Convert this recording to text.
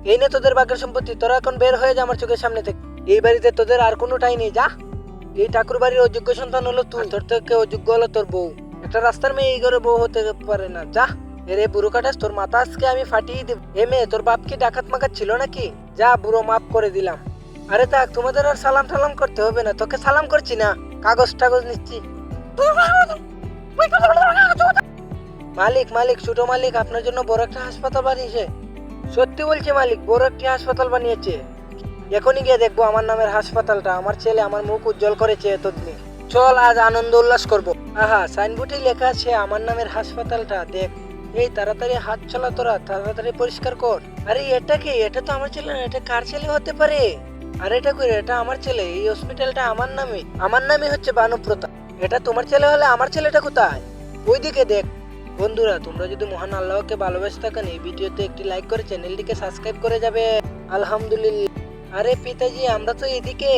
এই নে তোদের ভাগ্যের সম্পত্তি, তোরা এখন বের হয়ে যা আমার চোখের সামনে থেকে। এই বাড়িতে তোদের আর কোনো ঠাঁই নেই, যা। এই ঠাকুর বাড়ির অযোগ্য সন্তান হলো তুই, তোর থেকে অযোগ্য হলো তোর বউ। একটা রাস্তার মেয়ে এই ঘরে বউ হতে পারে না, যা। এরে বুড়ো কাটাস, তোর মাথা আজকে আমি ফাটিয়ে দেব। এ মেয়ে, তোর বাপ কি ডাকাত মাকাত ছিল নাকি? যা বুড়ো, মাফ করে দিলাম। আরে থাক, তোমাদের আর সালাম টালাম করতে হবে না, তোকে সালাম করছি না, কাগজ টাগজ নিচ্ছি। মালিক মালিক, ছোট মালিক আপনার জন্য বড় একটা হাসপাতাল বানিয়েছে। সত্যি বলছি মালিক, বড় একটি হাসপাতাল বানিয়েছে। এখনই গিয়ে দেখবো আমার নামের হাসপাতালটা। আমার ছেলে আমার মুখ উজ্জ্বল করেছে এতদিনে। চল আজ আনন্দ উল্লাস করবো। আহা, সাইনবোর্ডে লেখা আছে আমার নামের হাসপাতালটা, দেখ। এই তাড়াতাড়ি হাত চালা, তোরা তাড়াতাড়ি পরিষ্কার কর। আরে এটা কি? এটা তো আমার ছেলে না, এটা কার ছেলে হতে পারে? আরে এটা কই? এটা আমার ছেলে। এই হসপিটালটা আমার নামে হচ্ছে বানুপ্রতাপ। এটা তোমার ছেলে হলে আমার ছেলেটা কোথায়? ওইদিকে দেখ। বন্ধুরা, তোমরা যদি মহান আল্লাহকে ভালোবেসে থাকেন, এই ভিডিওতে একটি লাইক করে চ্যানেলটিকে সাবস্ক্রাইব করে যাবে। আলহামদুলিল্লাহ। আরে পিতাজি, আমরা তো এদিকে।